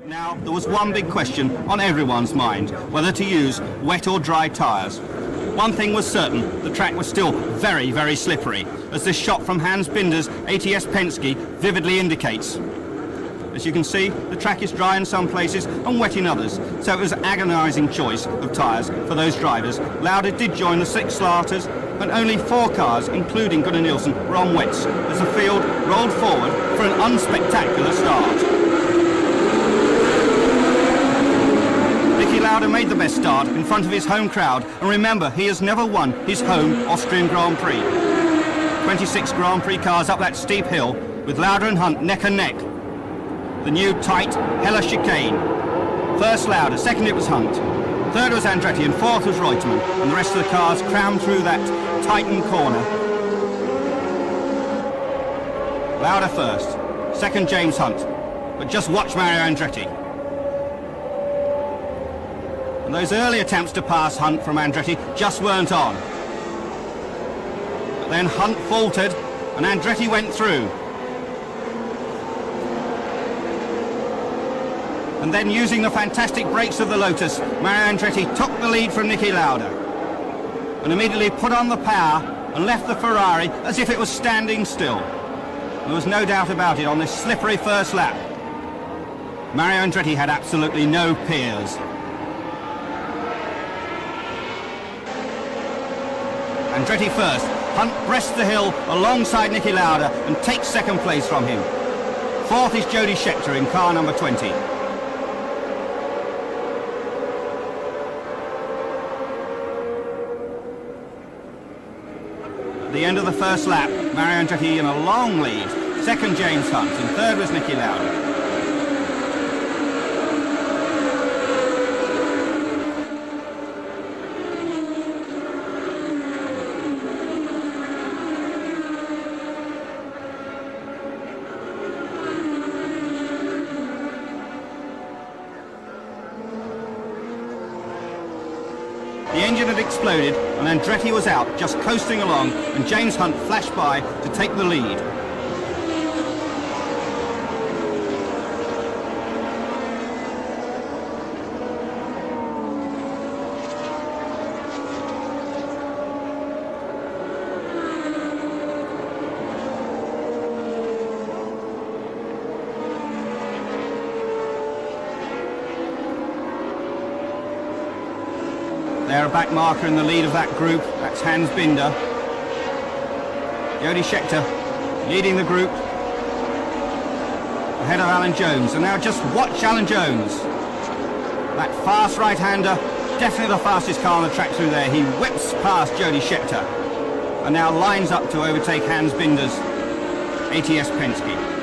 Now, there was one big question on everyone's mind, whether to use wet or dry tyres. One thing was certain, the track was still very, very slippery, as this shot from Hans Binder's ATS Penske vividly indicates. As you can see, the track is dry in some places and wet in others, so it was an agonising choice of tyres for those drivers. Lauda did join the 6 starters, and only 4 cars, including Gunnar Nielsen, were on wets, as the field rolled forward for an unspectacular start. Lauda made the best start in front of his home crowd, and remember, he has never won his home Austrian Grand Prix. 26 Grand Prix cars up that steep hill, with Lauda and Hunt neck and neck. The new tight Heller chicane. First Lauda, second it was Hunt, third was Andretti, and fourth was Reutemann, and the rest of the cars crammed through that tightened corner. Lauda first, second James Hunt, but just watch Mario Andretti. And those early attempts to pass Hunt from Andretti just weren't on. But then Hunt faltered and Andretti went through. And then, using the fantastic brakes of the Lotus, Mario Andretti took the lead from Niki Lauda and immediately put on the power and left the Ferrari as if it was standing still. There was no doubt about it on this slippery first lap. Mario Andretti had absolutely no peers. Andretti first, Hunt breasts the hill alongside Niki Lauda and takes second place from him. Fourth is Jody Scheckter in car number 20. At the end of the first lap, Mario Andretti in a long lead. Second James Hunt, and third was Niki Lauda. The engine had exploded and Andretti was out, just coasting along, and James Hunt flashed by to take the lead. They're a back marker in the lead of that group. That's Hans Binder. Jody Scheckter leading the group ahead of Alan Jones. And now just watch Alan Jones. That fast right-hander, definitely the fastest car on the track through there. He whips past Jody Scheckter and now lines up to overtake Hans Binder's ATS Penske.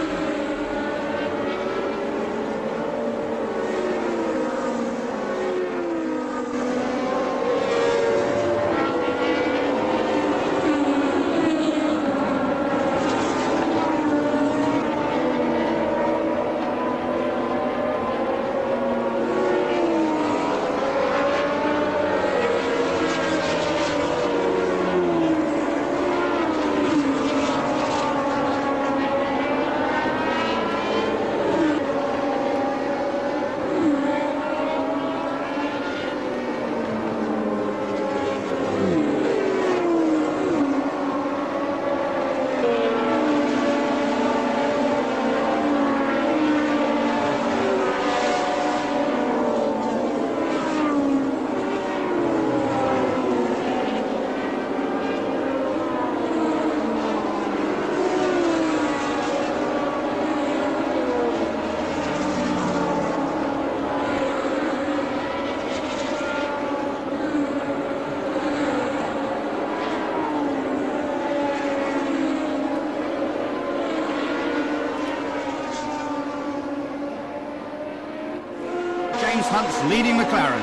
James Hunt's leading McLaren.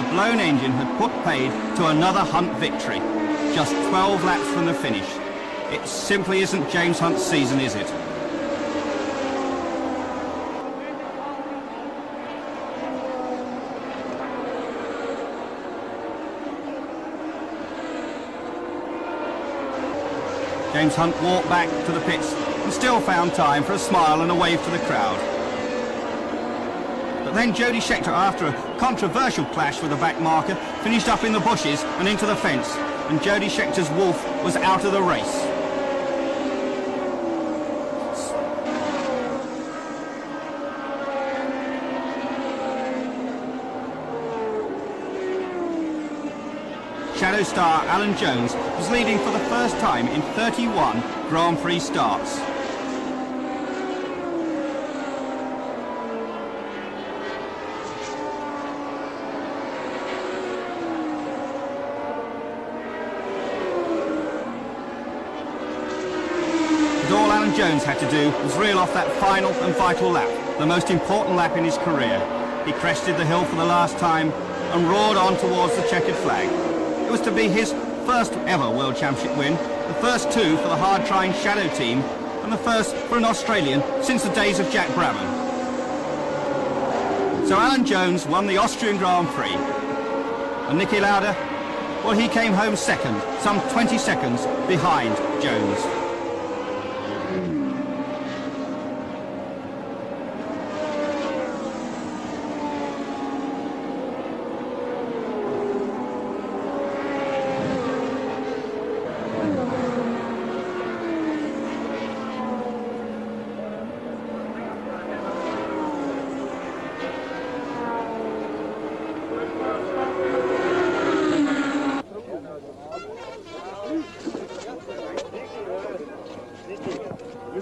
The blown engine had put paid to another Hunt victory, just 12 laps from the finish. It simply isn't James Hunt's season, is it? James Hunt walked back to the pits and still found time for a smile and a wave to the crowd. But then Jody Scheckter, after a controversial clash with the back marker, finished up in the bushes and into the fence, and Jody Scheckter's Wolf was out of the race. Shadow star Alan Jones was leading for the first time in 31 Grand Prix starts. But all Alan Jones had to do was reel off that final and vital lap, the most important lap in his career. He crested the hill for the last time and roared on towards the checkered flag. It was to be his first ever World Championship win, the first two for the hard-trying Shadow team, and the first for an Australian since the days of Jack Brabham. So Alan Jones won the Austrian Grand Prix. And Nicky Lauda, well, he came home second, some 20 seconds behind Jones.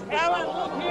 Alan, look